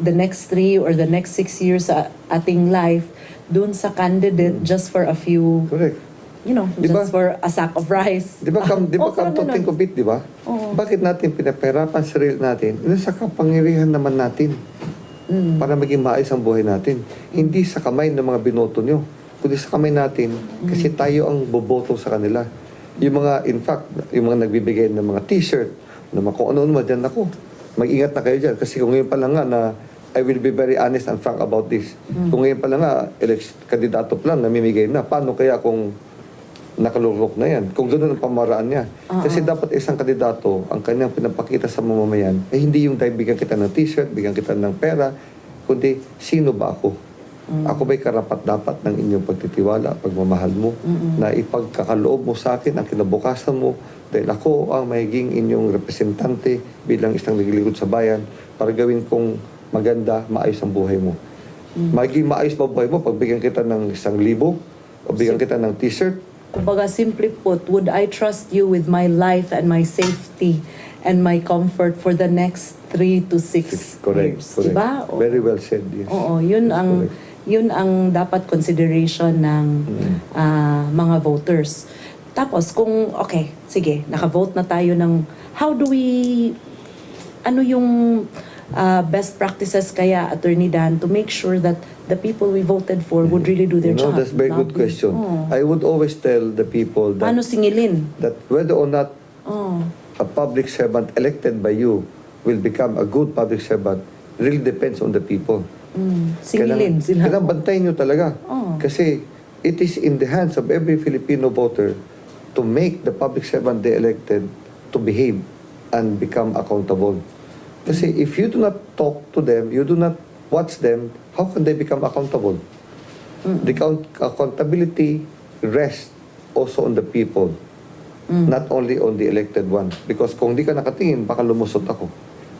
A: the next 3 or the next 6 years sa ating life dun sa candidate just for a few,
B: Correct. Diba?
A: just for a sack of rice.
B: Di ba
A: parang
B: counting
A: ganun.
B: compete, di ba?
A: Oo.
B: Bakit natin pinapahirapan sarili natin? Nasa kapangyarihan naman natin para maging maayos ang buhay natin. Hindi sa kamay ng mga binoto nyo, kundi sa kamay natin kasi tayo ang boboto sa kanila. Yung mga, in fact, yung mga nagbibigay ng mga t-shirt, na mga kung ano-ano dyan, ako, mag-ingat na kayo dyan. Kasi kung ngayon pa lang nga na, I will be very honest and frank about this. Kung ngayon pa lang nga, kandidato pa lang, namimigay na. Paano kaya kung nakalulok na yan? Kung ganoon ang pamaraan niya. Kasi dapat isang kandidato, ang kanyang pinapakita sa mamamayan, ay hindi yung dahil bigyan kita ng t-shirt, bigyan kita ng pera, kundi sino ba ako? Ako ba'y karapat-dapat ng inyong pagtitiwala, pagmamahal mo, na ipagkakaloob mo sa akin ang kinabukasan mo dahil ako ang magiging inyong representante bilang isang naglilingkod sa bayan para gawin kong maganda, maayos ang buhay mo. Magiging maayos ba buhay mo pag bigyan kita ng 1,000 o bigyan kita ng t-shirt?
A: Kumbaga, simply put, would I trust you with my life and my safety and my comfort for the next 3 to 6
B: Correct.
A: years? Diba?
B: Very well said, yes.
A: Oo, yun ang dapat consideration ng mga voters. Tapos kung sige, naka-vote na tayo ng ano yung best practices kaya, Attorney Dan, to make sure that the people we voted for would really do their job?
B: That's a very good question. I would always tell the people that,
A: Paano singilin?
B: that whether or not a public servant elected by you will become a good public servant really depends on the people.
A: Singilin sila.
B: Kailangan bantayan nyo talaga. Kasi it is in the hands of every Filipino voter to make the public servant they elected to behave and become accountable. Kasi if you do not talk to them, you do not watch them, how can they become accountable? The accountability rests also on the people. not only on the elected one. Because kung di ka nakatingin, baka lumusot ako.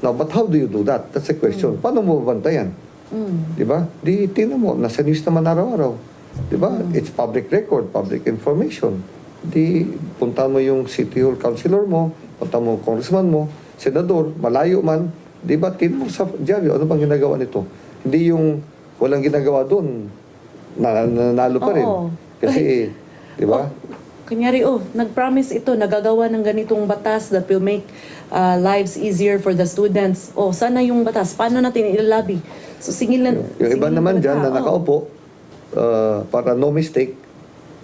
B: Now, but how do you do that? That's a question. Paano mo bantayan? Di ba? Di, tingnan mo, nasa news naman araw-araw. Di ba? It's public record, public information. Di, punta mo yung city hall councilor mo, punta mo yung congressman mo, senador, malayo man, di ba? Tingnan mo sa dyaryo, ano bang ginagawa nito? Hindi yung walang ginagawa doon, nanalo pa rin.
A: Oo.
B: Kasi, di ba?
A: Kunyari, nag-promise ito, nagagawa ng ganitong batas that will make lives easier for the students. Sana yung batas, paano natin ilalabi? So, singilan.
B: Yung iba naman dyan na
A: talaga.
B: nakaupo, para no mistake,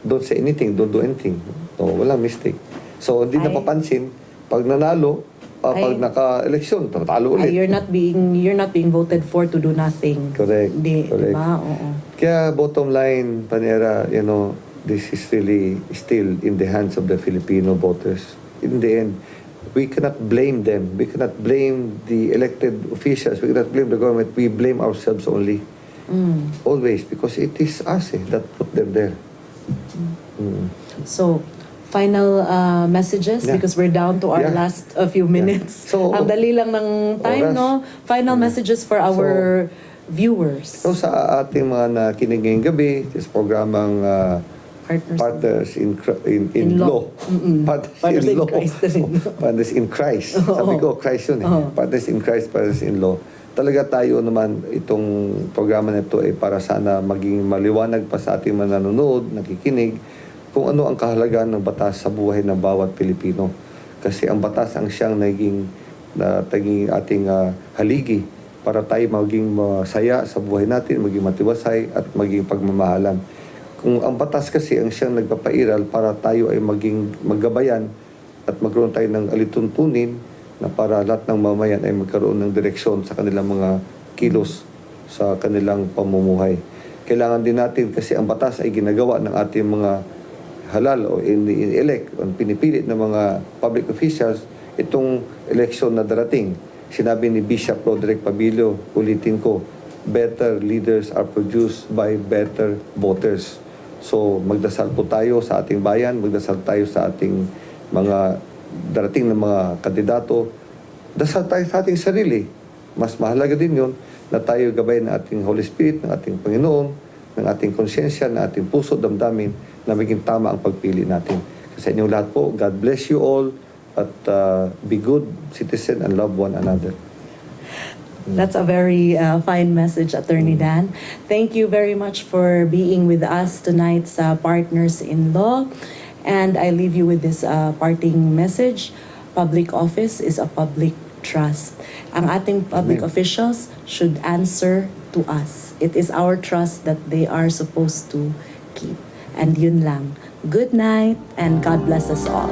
B: don't say anything, don't do anything. Walang mistake. So, hindi
A: Ay.
B: napapansin, pag nanalo, pag
A: Ay.
B: naka-eleksyon, talo ulit.
A: You're not being voted for to do nothing.
B: Correct.
A: Hindi,
B: Correct.
A: diba? Oo.
B: Kaya bottom line, Panera, this is really still in the hands of the Filipino voters. In the end, we cannot blame them. We cannot blame the elected officials. We cannot blame the government. We blame ourselves only. Always, because it is us that put them there.
A: So, final messages
B: Yeah.
A: because we're down to our
B: Yeah.
A: last few minutes.
B: So,
A: ang dali lang ng time,
B: oras.
A: no? Final messages for our viewers.
B: So sa ating mga nakinig ngayong gabi, this programang Partners in Law.
A: Partners in Christ rin.
B: Partners in Christ. Sabi ko, Christ yun eh. Partners in Christ, Partners in Law. Talaga tayo naman, itong programa na ito ay para sana maging maliwanag pa sa ating mga nanonood, nakikinig, kung ano ang kahalagahan ng batas sa buhay ng bawat Pilipino. Kasi ang batas ang siyang naging ating haligi para tayo maging masaya sa buhay natin, maging matiwasay at maging pagmamahalan. Kung ang batas kasi ang siyang nagpapairal para tayo ay maging maggabayan at magkaroon tayo ng alituntunin na para lahat ng mamayan ay magkaroon ng direksyon sa kanilang mga kilos sa kanilang pamumuhay. Kailangan din natin kasi ang batas ay ginagawa ng ating mga halal o in-elect o pinipilit ng mga public officials itong election na darating. Sinabi ni Bishop Roderick Pabilio, ulitin ko, better leaders are produced by better voters. So magdasal po tayo sa ating bayan, magdasal tayo sa ating mga darating na mga kandidato. Dasal tayo sa ating sarili. Mas mahalaga din yun na tayo gabay ng ating Holy Spirit, ng ating Panginoon, ng ating konsyensya, ng ating puso, damdamin na maging tama ang pagpili natin. Sa inyong lahat po, God bless you all at be good citizen and love one another.
A: That's a very fine message, Attorney Dan. Thank you very much for being with us tonight sa Partners in Law. And I leave you with this parting message. Public office is a public trust. Ang ating public officials should answer to us. It is our trust that they are supposed to keep. And yun lang. Good night and God bless us all.